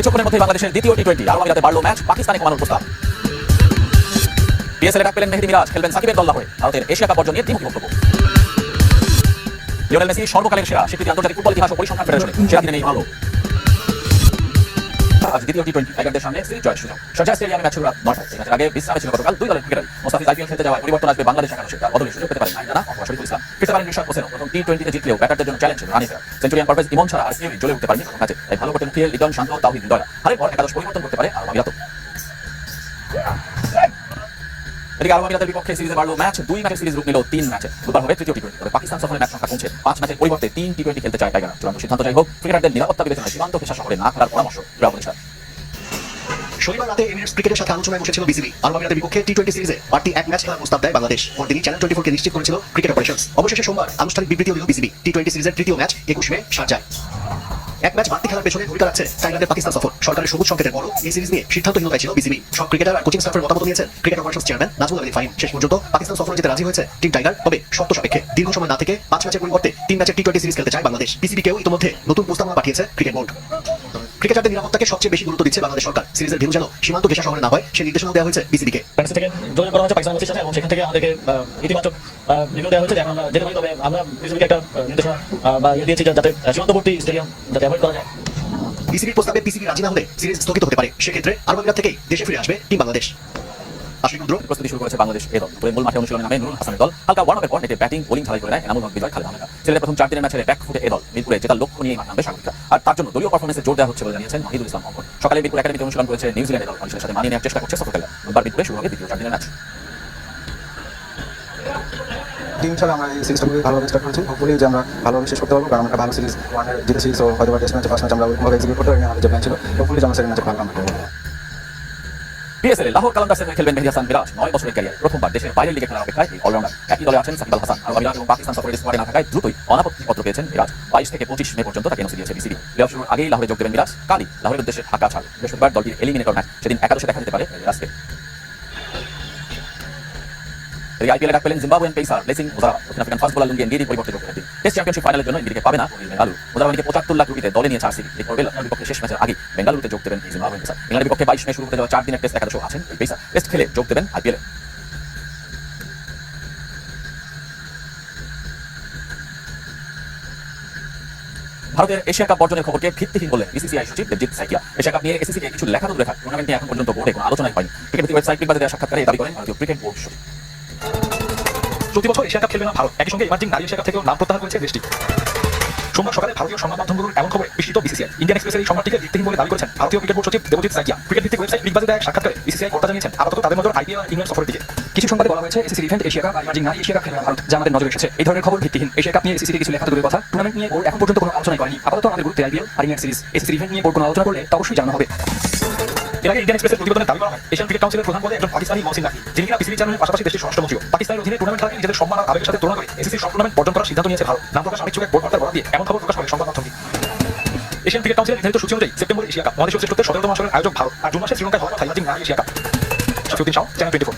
কিছুক্ষণের মধ্যে বাংলাদেশের দ্বিতীয় টি-20 আরব আমিরাতে বাড়লো ম্যাচ পাকিস্তানে কমানোর প্রস্তাব। পিএসএল ডাক পেলেন মেহেদী মিরাজ, খেলবেন সাকিবের দল লাহোরে। ভারতের এশিয়া কাপ অর্জন নিয়ে দ্বিমুখী বক্তব্য। লিওনেল মেসি সর্বকালের সেরা, স্বীকৃতি আন্তর্জাতিক ফুটবল ইতিহাস ও পরিসংখ্যান ফেডারেশনে সেরা দিনে নেই ভালো। আজ দ্বিতীয় টি-20 টাইগারদের সামনে সিরিজ জয়ের সুযোগ। শারজাহ স্টেডিয়ামে ম্যাচ শুরু রাত 9টায়। ম্যাচের আগে বিশ্রামে ছিল গতকাল দুই দলের ক্রিকেটার। মোস্তাফিজ আইপিএল খেলতে যাওয়ায় পরিবর্তন আসবে বাংলাদেশ একাদশে। তার বদলে সুযোগ পেতে পারেন নাইজানা অথবা শরীফুল ইসলাম। ফিরতে পারেন রিশাদ হোসেন। প্রথম টি-20তে জিতলেও ব্যাটারদের জন্য চ্যালেঞ্জ রানিসেরা। সেঞ্চুরিয়ান পারভেজ ইমন ছাড়া আর কেউ জ্বলে উঠতে পারেনি ম্যাচে। তাই ভালো করতে মুখিয়ে লিটন, শান্ত, তাওহিদ, হৃদয়। হারের পর একাদশ পরিবর্তন করতে পারে আরব আমিরাত। এদিকে আরব আমিরাতের বিপক্ষে সিরিজে বাড়লো ম্যাচ। 2 ম্যাচের সিরিজ রূপ নিল 3 ম্যাচে। বুধবার হবে তৃতীয় টি-20। তবে পাকিস্তান সফরে ম্যাচ সংখ্যা কমছে। 5 ম্যাচের পরিবর্তে 3 টি-20 খেলতে চায় টাইগাররা। চূড়ান্ত সিদ্ধান্ত যাই হোক, ক্রিকেটারদের নিরাপত্তা বিবেচনায় সীমান্ত পেশা শহরে না খেলার পরামর্শ ক্রীড়া প্রতিষ্ঠান। শনিবার রাতে এমিরেটস ক্রিকেটের সাথে আলোচনায় বসেছিল বিসিবি। আরব আমিরাতের বিপক্ষে টি-20 সিরিজে বাড়তি এক ম্যাচ খেলার প্রস্তাব দেয় বাংলাদেশ। পরদিনই চ্যানেল 24 কে নিশ্চিত করেছিল ক্রিকেট অপারেশনস। অবশেষে সোমবার আনুষ্ঠানিক বিবৃতিও দিল বিসিবি। টি-20 সিরিজের তৃতীয় ম্যাচ 21 মে শারজায়। এক ম্যাচ বাড়তি খেলার পেছনে ভূমিকা রাখছে টাইগারদের পাকিস্তান সফর। সরকারের সবুজ সংকেতের বড় এই সিরিজ নিয়ে সিদ্ধান্তহীনতায় ছিল বিসিবি। সব ক্রিকেটার আর কোচিং স্টাফের মতামত নিয়েছেন cricket operations chairman Nazmul Ali Fahim. শেষ পর্যন্ত পাকিস্তান সফরে যেতে রাজি হয়েছে টিম টাইগার। তবে শর্ত সাপেক্ষে দীর্ঘ সময় না থেকে 5 ম্যাচের পরিবর্তে 3 ম্যাচের টি-20 সিরিজ খেলতে চায় বাংলাদেশ। বিসিবিকেও ইতিমধ্যে নতুন প্রস্তাবনা পাঠিয়েছে ক্রিকেট বোর্ড। ক্রিকেটারদের নিরাপত্তাকে সবচেয়ে বেশি গুরুত্ব দিচ্ছে বাংলাদেশ সরকার। সিরিজের ঢেউ যেন সীমান্ত ঘেঁষা শহরে না হয় সে নির্দেশনা দেওয়া হয়েছে বিসিবিকে। থেকে যোগাযোগ করা হচ্ছে পাকিস্তান সাথে এবং সেখান থেকে আমাদেরকে ইতিবাচক রিভিউ দেওয়া হয়েছে যে আমরা যেতে পারি। তবে আমরা বিসিবিকে একটা নির্দেশনা বা দিয়েছি যাতে সীমান্তবর্তী স্টেডিয়াম যাতে অ্যাভয়েড করা যায়। বিসিবির প্রস্তাবে পিসিবি রাজি না হলে সিরিজ স্থগিত হতে পারে। সেক্ষেত্রে আরব আমিরাত থেকেই দেশে ফিরে আসবে টিম বাংলাদেশ। প্রস্তুতি শুরু করেছে বাংলাদেশ এ দল। পুরো মূল মাঠে অনুশীলনে নামে নুরুল হাসানের দল। হালকা ওয়ার্ম আপের পর নেটে ব্যাটিং বোলিং ঝালাই করে নেয় এনামুল হক, বিজয়, খালেদ আহমেদ। সিরিজের প্রথম 4 দিনের ম্যাচে ব্যাক ফুটে এ দল মিরপুরে জেতার লক্ষ্য নিয়ে মাঠ নামবে স্বাগতিকরা। আর তার জন্য দলীয় পারফরমেন্সে জোর দেওয়া হচ্ছে বলে জানিয়েছেন মাহিদুল ইসলাম অঙ্কন। সকালে মিরপুর একাডেমিতে অনুশীলন করেছে নিউজিল্যান্ডের দল। কন্ডিশনের সাথে মানিয়ে নেওয়ার চেষ্টা করছে সফরকারীরা। রোববার মিরপুরে শুরু হবে দ্বিতীয় 4 দিনের ম্যাচ। টিম হিসাবে আমরা এই সিরিজটা খুবই ভালোভাবে স্টার্ট করেছি। হোপফুলি যে আমরা ভালোভাবে শেষ করতে পারবো, কারণ আমরা ভালো সিরিজ ওয়ানে জিতেছি। সো হয়তো টেস্ট ম্যাচে ফার্স্ট ম্যাচ আমরা ওইভাবে এক্সিকিউট করতে পারি। আমাদের যে প্ল্যান ছিল, হোপফুলি আমরা সেকেন্ড ম্যাচে ভালো আমরা করবো। পিএসএল লাহোর কালান্দার্সের হয়ে খেলবেন মেহেদী হাসান মিরাজ। 9 বছরের ক্যারিয়ার, প্রথমবার দেশের বাইরের লিগে খেলার অপেক্ষায় এই অলরাউন্ডার। একই দলে আছেন সাকিব আল হাসান। আরব আমিরাত এবং পাকিস্তান সফরের স্কোয়াডে না থাকায় দ্রুতই অনাপত্তি পত্র পেয়েছেন মিরাজ। 22 থেকে 25 মে পর্যন্ত তাকে এনওসি দিয়েছে বিসিবি। প্লে অফ শুরুর আগেই লাহোরে যোগ দেবেন মিরাজ। কালই লাহোরের উদ্দেশ্যে ঢাকা ছাড়। বৃহস্পতিবার দলটির এলিমিনেটর ম্যাচ, সেদিন একাদশে দেখা যেতে পারে মিরাজকে। এদিকে আইপিএলে ডাক পেলেন জিম্বাবুয়েন পেসার ব্লেসিং মুজারাবা। দক্ষিণ African fast bowler Lungi Ngidi পরিবর্তে যোগ করেন। টেস্ট চ্যাম্পিয়নশিপ ফাইনালের জন্য এনগিডিকে পাবে না বেঙ্গালুরু। মুজারাবাকে 75 লাখ রুপিতে দলে নিয়েছে আরসিবি। এই পর্বে লখনৌর বিপক্ষে শেষ ম্যাচের আগে বেঙ্গালুরুতে যোগ দেবেন জিম্বাবুয়েন পেসার। ইংল্যান্ডের বিপক্ষে 22 মে শুরু হতে যাওয়া 4 দিনের টেস্ট একাদশে আছেন এই পেসার। টেস্ট খেলে যোগ দেবেন আইপিএলে। ভারতের এশিয়া কাপ বর্জনের খবরকে ভিত্তিহীন বলে বিসিসিআই সচিব দেবজিৎ সাইকিয়া। এশিয়া কাপ নিয়ে এসিসিকে কিছু লেখা তো লেখা, টুর্নামেন্ট নিয়ে এখন পর্যন্ত বোর্ডে কোনো আলোচনাই হয়নি। ক্রিকেট ভিত্তিক ওয়েবসাইট ক্রিকবাজে দেওয়া সাক্ষাৎকারে দাবি করেন ভারতীয় ক্রিকেট বোর্ড সচিব। প্রতি বছর এশিয়া কাপ খেলবে না ভারত, একই সঙ্গে ইমার্জিং নারী এশিয়া কাপ থেকেও নাম প্রত্যাহার করেছে দেশটি। সোমবার সকালে ভারতীয় সংবাদ মাধ্যমগুলোর এমন খবরে বিস্মিত বিসিসিআই। ইন্ডিয়ান এক্সপ্রেসের এই সংবাদটিকে ভিত্তিহীন বলে দাবি করেছেন ভারতীয় ক্রিকেট বোর্ড সচিব দেবজিৎ সাইকিয়া। ক্রিকেট ভিত্তিক ওয়েবসাইট ক্রিকবাজে দেওয়া সাক্ষাৎকারে বিসিসিআই কর্তা জানিয়েছেন আপাতত তাদের নজর আইপিএল আর ইংল্যান্ড সফরের দিকে। কিছু সংবাদে বলা হয়েছে এসিসির ইভেন্ট এশিয়া কাপ আর ইমার্জিং নারী এশিয়া কাপ খেলবে ভারত, যা আমাদের নজরে এসেছে। এই ধরনের খবর ভিত্তিহীন। এশিয়া কাপ নিয়ে এসিসির কিছু লেখা দূরের কথা, টুর্নামেন্ট নিয়ে বোর্ড এখন পর্যন্ত কোনো আলোচনাই করেনি। আপাতত আমাদের গুরুত্বে আইপিএল আর ইংল্যান্ড সিরিজ। এসিসির ইভেন্ট নিয়ে বোর্ড কোনো আলোচনা করলে তা অবশ্যই জানানো হবে। এর আগে ইন্ডিয়ান এক্সপ্রেসের প্রতিবেদনে দাবি করা হয় এশিয়ান ক্রিকেট কাউন্সিলের প্রধান পদে একজন পাকিস্তানি মহসিন নাকি, যিনি কিনা বিসিবি চেয়ারম্যানের পাশাপাশি দেশটির স্বরাষ্ট্রমন্ত্রীও। পাকিস্তানের অধীনে টুর্নামেন্ট খেলাকে নিজেদের সম্মান আর আবেগের সাথে তুলনা করে এসিসির সব টুর্নামেন্ট বর্জন করার সিদ্ধান্ত নিয়েছে ভারত। নাম প্রকাশ অনিচ্ছুক এক বোর্ড কর্তার বরাদ দিয়ে এমন খবর প্রকাশ করে সংবাদ মাধ্যমটি। এশিয়ান ক্রিকেট কাউন্সিলের নির্ধারিত সূচি অনুযায়ী সেপ্টেম্বরে এশিয়া কাপ, মহাদেশীয় শ্রেষ্ঠত্বের 17তম আসরের আয়োজক ভারত, আর জুন মাসে শ্রীলঙ্কায় হওয়ার কথা ইমার্জিং নারী Asia cup. Shafiuddin Shah, channel 24।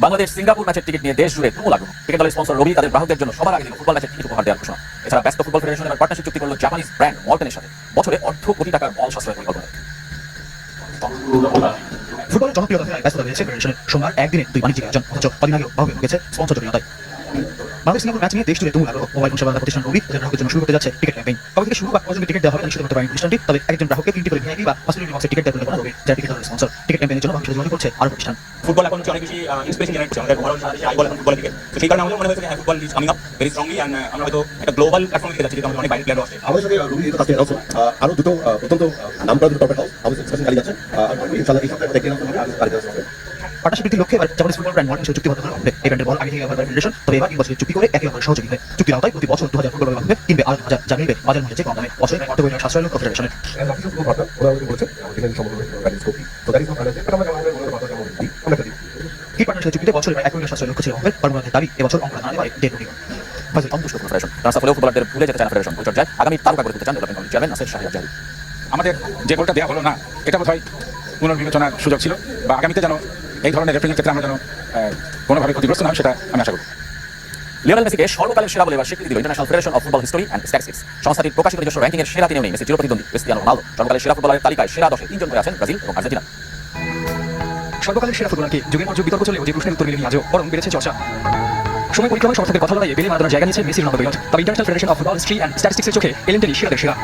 Bangladesh Singapore ম্যাচের টিকিট নিয়ে দেশ জুড়ে তুমুল আগ্রহ। ক্রিকেট দলের স্পন্সর রবি তাদের গ্রাহকদের জন্য সবার আগে দিল ফুটবল ম্যাচের টিকিট উপহার দেওয়ার ঘোষণা। এছাড়া ব্যস্ত ফুটবল ফেডারেশন এবার পার্টনারশিপ চুক্তি করল জাপানিজ ব্র্যান্ড মলটেনের সাথে। বছরে অর্ধ কোটি টাকার মল সাশ্রয় পরিকল্পনা। ফুটবলের জনপ্রিয়তা ফেরায় ব্যস্ততা রয়েছে ফেডারেশনের। সোমবার একদিনে 2 বাণিজ্যিক আয়োজন, অথচ কদিন আগেও ভাবে গেছে স্পন্সর জটিলতায়। বাংলাদেশ সিঙ্গাপুর ম্যাচ নিয়ে দেশ জুড়ে তুমুল আগ্রহ। মোবাইল ফোন সেবা প্রতিষ্ঠান রবি তাদের গ্রাহকদের জন্য শুরু করতে যাচ্ছে টিকিট ক্যাম্পেইন। কবে থেকে শুরু বা কতজনকে টিকিট দেওয়া হবে নিশ্চিত করতে পারেন প্রতিষ্ঠানটি। তবে একজন গ্রাহককে 3টি করে ভিআইপি বা হসপিটাল বক্সের টিকিট দেওয়ার পরিকল্পনা রবি, যারা টিকিট দলের স্পন্সর। টিকিট ক্যাম্পেইনের জন্য বাংলাদেশ জোগাড় করছে আরো প্রতিষ্ঠান। ফুটবল এখন অনেক বেশি ইন্সপিরেশন জেনারেট করছে আমাদের ঘরোয়া সারা দেশে আইবল এখন ফুটবলের দিকে। তো সেই কারণে আমাদের মনে হয়েছে যে football is coming up very strongly and আমরা হয়তো একটা গ্লোবাল প্ল্যাটফর্মে দিকে যাচ্ছি, যেটা আমাদের অনেক বাইরে প্লেয়ারও আছে। আমাদের সাথে রুবি তো কাছে আছে আরো দুটো অত্যন্ত নামকরা দুটো কর্পোরেট হাউস আমাদের ডিসকাশন চালিয়ে যাচ্ছে। ইনশাআল্লাহ এই সপ্তাহে দেখতে পাবো পার্টনারশিপ বৃদ্ধির লক্ষ্যে এবার জাপানিজ ফুটবল ব্র্যান্ড মলটেনের সাথে চুক্তিবদ্ধ হবে। এই ব্র্যান্ডের বল আগে থেকে ব্যবহার করে ফেডারেশন, তবে এবার 3 বছরের চুক্তি করে একে অপরের সহযোগী হবে। চুক্তির আওতায় প্রতি বছর 2000 ফুটবল গ্রাহককে কিনবে 8,000, যা মিলবে বাজার মূল্যের চেয়ে কম দামে। বছরে অর্থবৈনিক সাশ্রয় লক্ষ্য ফেডারেশনের। কি পার্টনারশিপ চুক্তিতে বছরে 1 কোটি সাশ্রয় লক্ষ্য ছিল হবে। কর্মকর্তাদের দাবি এবছর অঙ্ক দাঁড়াতে পারে 1.5 কোটি। সন্তুষ্ট ফেডারেশন ট্রান্সফার হলেও ফুটবলারদের ভুলে যেতে চায় না ফেডারেশন। পরিচর্যায় আগামী তারকা করে তুলতে চান ডেভেলপমেন্ট কমিটির চেয়ারম্যান নাসির শাহরিয়ার জাহিদ। আমাদের যে গোলটা দেওয়া হলো না, এটা বোধহয় পুনর্বিবেচনার সুযোগ ছিল, বা আগামীতে যেন এই ধরনের রেফারিংয়ের ক্ষেত্রে আমরা যেন কোনোভাবে ক্ষতিগ্রস্ত না হয় সেটা আমি আশা করি। লিওনেল মেসিকে সর্বকালের সেরা বলে এবার স্বীকৃতি দিল international federation of football history and statistics. সংস্থাটির প্রকাশিত নিজস্ব র্যাঙ্কিংয়ের সেরা তিনেও নেই মেসি চিরপ্রতিদ্বন্দ্বী ক্রিস্টিয়ানো রোনালদো। সর্বকালের সেরা ফুটবলারের তালিকায় সেরা 10-এ 3 জন করে আছেন ব্রাজিল এবং আর্জেন্টিনা। সর্বকালের সেরা ফুটবলারকে যুগের পর যুগ বিতর্ক চলেও যে প্রশ্নের উত্তর মেলেনি আজও, বরং বেড়েছে চর্চা। সময় পরিক্রমায় সমর্থকদের কথা লড়াইয়ে বেলে মারাদোনার জায়গা নিয়েছে মেসি রোনালদো বিরোধ। তবে international federation of football history and স্ট্যাটিস্টিক্সের চোখে এলেন তিনি সেরাদের সেরা।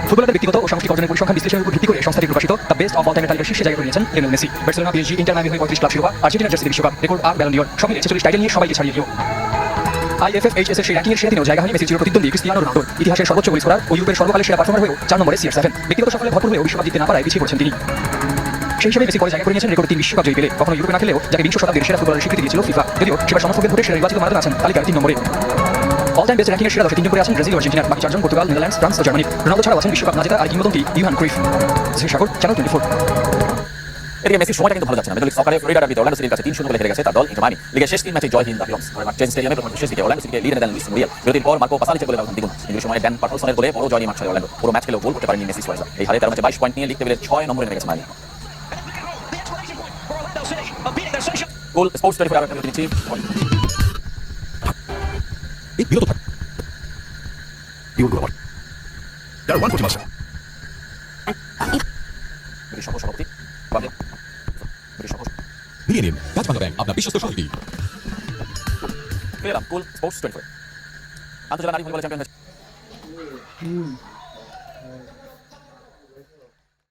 ফুটবলারদের ব্যক্তিগত ও সাংস্কৃতিক অর্জনের পরিসংখ্যান বিশ্লেষণের উপর ভিত্তি করে সংস্থাটি প্রকাশিত দ্য বেস্ট অফ অল টাইমের তালিকায় শীর্ষে জায়গা করে নিয়েছেন Lionel Messi. Barcelona, PSG, inter Miami হয়ে 35 ক্লাব শিরোপা, আর্জেন্টিনার জার্সিতে বিশ্বকাপ, রেকর্ড 8 ব্যালন ডিওর, সব মিলিয়ে 46 টাইটেল নিয়ে সবাইকে ছাড়িয়ে দিল। IFFHS এর সেই র্যাঙ্কিংয়ের সেরা দিনেও জায়গা হয়নি মেসির চিরপ্রতিদ্বন্দ্বী ক্রিস্টিয়ানো রোনালদোর। ইতিহাসের সর্বোচ্চ গোল স্কোরার ও ইউরোপের সর্বকালের সেরা পারফর্মার হয়েও 4 নম্বরে CR7। ব্যক্তিগত সাফল্যে ভরপুর হয়েও বিশ্বকাপ জিততে না পারায় পিছিয়ে পড়েছেন তিনি। সেই হিসেবে মেসি পরে জায়গা করে নিয়েছেন রেকর্ড 3 বিশ্বকাপ জয়ী পেলে। কখনো ইউরোপে না খেলেও যাকে 20 শতাব্দীর সেরা ফুটবলারের স্বীকৃতি দিয়েছিল ফিফা, যদিও সেবার সমর্থকদের ভোটে সেরা নির্বাচিত মারাদোনা আছেন তালিকার 3 নম্বরে। অল টাইম বেস্ট র্যাঙ্কিংয়ের সেরা 10-এ 3 জন করে আছেন ব্রাজিল ও আর্জেন্টিনার, বাকি 4 জন পর্তুগাল, নেদারল্যান্ডস, ফ্রান্স ও জার্মানি। রোনালদো ছাড়াও আছেন বিশ্বকাপ না জেতা আর কিংবদন্তি ইউহান ক্রুইফ। সাগর, চ্যানেল 24। এদিকে মেসির সময়টা কিন্তু ভালো যাচ্ছে না। মেজর লিগ সকারে ফ্লোরিডা ডার্বিতে অরল্যান্ডো সিটির কাছে 3-0 গোলে হেরে গেছে তার দল ইন্টার মায়ামি। লিগের শেষ 3 ম্যাচে জয়হীন দ্য লিয়ন্স। চেঞ্জ স্টেডিয়ামে প্রথম শেষ দিকে অরল্যান্ডো সিটিকে লিড এনে দেন লুইস মুরিয়েল। বিরতির পর মার্কো পাসালিচের গোলে ব্যবধান দ্বিগুণ। ইংলিশ সময়ে ড্যান পার্টলসনের গোলে বড় জয় নিয়ে মাঠ ছাড়ে অরল্যান্ডো। পুরো ম্যাচ খেলেও গোল করতে পারেনি মেসি সুয়ারেজ। এই হারে 13 ম্যাচে 22 পয়েন্ট নিয়ে লিগ টেবিলের 6 নম্বরে নেমে গেছে মায়ামি। গোল স্পোর্টস 24 আওয়ার নিউজ দিচ্ছি। এই বিরত থাক ইউর গোল তার ওয়ান করতে মাস্টার ব্রিটিশ সভাপতি ব্রিটিশ নিয়ে নিন কাজ বাংলা ব্যাংক আপনার বিশ্বস্ত সহযোগী। পেলাম গোল স্পোর্টস 24 আন্তর্জাতিক নারী ভলিবল চ্যাম্পিয়ন হয়েছে।